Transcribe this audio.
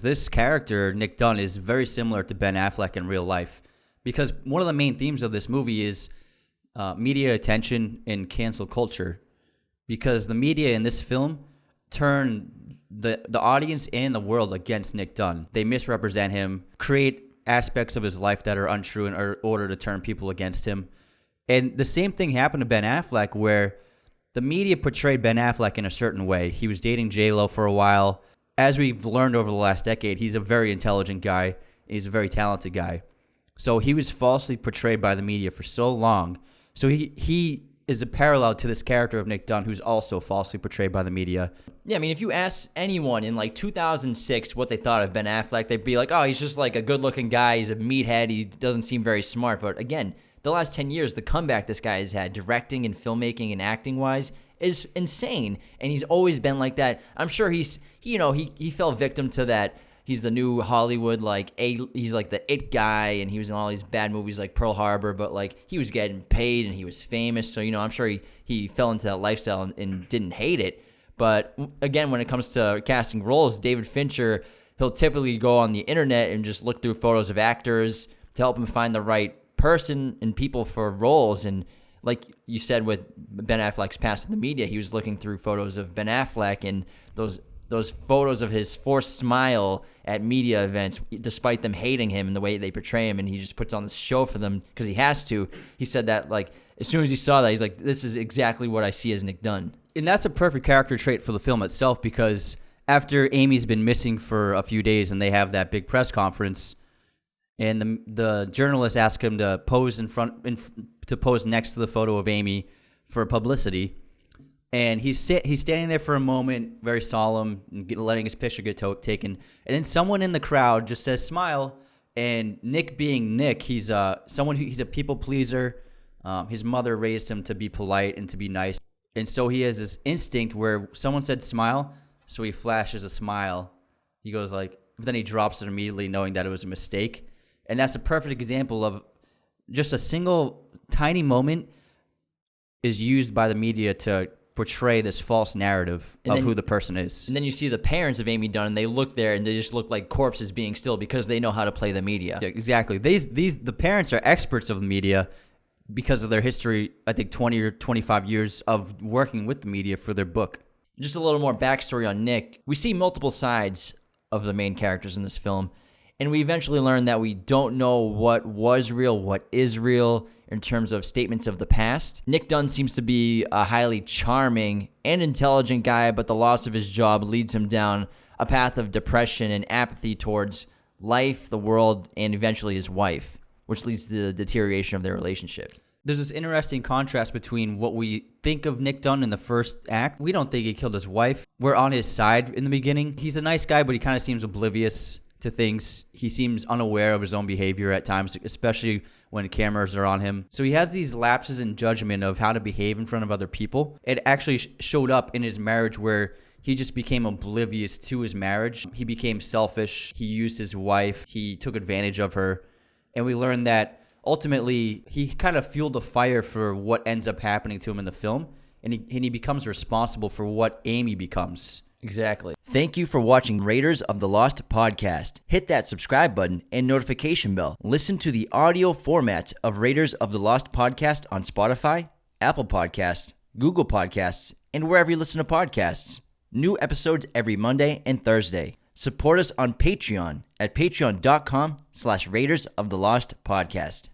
because this character, Nick Dunn, is very similar to Ben Affleck in real life. Because one of the main themes of this movie is media attention and cancel culture. Because the media in this film turn the audience and the world against Nick Dunn. They misrepresent him, create aspects of his life that are untrue in order to turn people against him. And the same thing happened to Ben Affleck, where the media portrayed Ben Affleck in a certain way. He was dating J-Lo for a while. As we've learned over the last decade, he's a very intelligent guy. He's a very talented guy. So he was falsely portrayed by the media for so long. So he is a parallel to this character of Nick Dunn, who's also falsely portrayed by the media. Yeah, I mean, if you ask anyone in like 2006 what they thought of Ben Affleck, they'd be like, oh, he's just like a good-looking guy. He's a meathead. He doesn't seem very smart. But again, the last 10 years, the comeback this guy has had, directing and filmmaking and acting-wise, is insane. And he's always been like that. I'm sure he fell victim to that. He's the new Hollywood, he's like the it guy, and he was in all these bad movies like Pearl Harbor, but like he was getting paid and he was famous. So, I'm sure he fell into that lifestyle and didn't hate it. But again, when it comes to casting roles, David Fincher, he'll typically go on the internet and just look through photos of actors to help him find the right person and people for roles. And like you said with Ben Affleck's past in the media, he was looking through photos of Ben Affleck and those photos of his forced smile at media events, despite them hating him and the way they portray him, and he just puts on this show for them because he has to. He said that, as soon as he saw that, he's like, this is exactly what I see as Nick Dunn. And that's a perfect character trait for the film itself, because after Amy's been missing for a few days and they have that big press conference, and the journalist asked him to pose to pose next to the photo of Amy for publicity. And he's standing there for a moment, very solemn, letting his picture get taken. And then someone in the crowd just says, "Smile." And Nick, being Nick, he's a people pleaser. His mother raised him to be polite and to be nice, and so he has this instinct where someone said "smile," so he flashes a smile. He goes but then he drops it immediately, knowing that it was a mistake. And that's a perfect example of just a single tiny moment is used by the media to portray this false narrative of who the person is. And then you see the parents of Amy Dunn, and they look there, and they just look like corpses being still because they know how to play the media. Yeah, exactly. The parents are experts of the media because of their history, I think 20 or 25 years of working with the media for their book. Just a little more backstory on Nick. We see multiple sides of the main characters in this film, and we eventually learn that we don't know what was real, what is real, in terms of statements of the past. Nick Dunn seems to be a highly charming and intelligent guy, but the loss of his job leads him down a path of depression and apathy towards life, the world, and eventually his wife, which leads to the deterioration of their relationship. There's this interesting contrast between what we think of Nick Dunn in the first act. We don't think he killed his wife. We're on his side in the beginning. He's a nice guy, but he kind of seems oblivious to things. He seems unaware of his own behavior at times, especially when cameras are on him. So he has these lapses in judgment of how to behave in front of other people. It actually showed up in his marriage, where he just became oblivious to his marriage. He became selfish. He used his wife. He took advantage of her. And we learned that ultimately he kind of fueled the fire for what ends up happening to him in the film. And he becomes responsible for what Amy becomes. Exactly. Thank you for watching Raiders of the Lost podcast. Hit that subscribe button and notification bell. Listen to the audio format of Raiders of the Lost podcast on Spotify, Apple Podcasts, Google Podcasts, and wherever you listen to podcasts. New episodes every Monday and Thursday. Support us on Patreon at patreon.com/Raiders of the Lost podcast.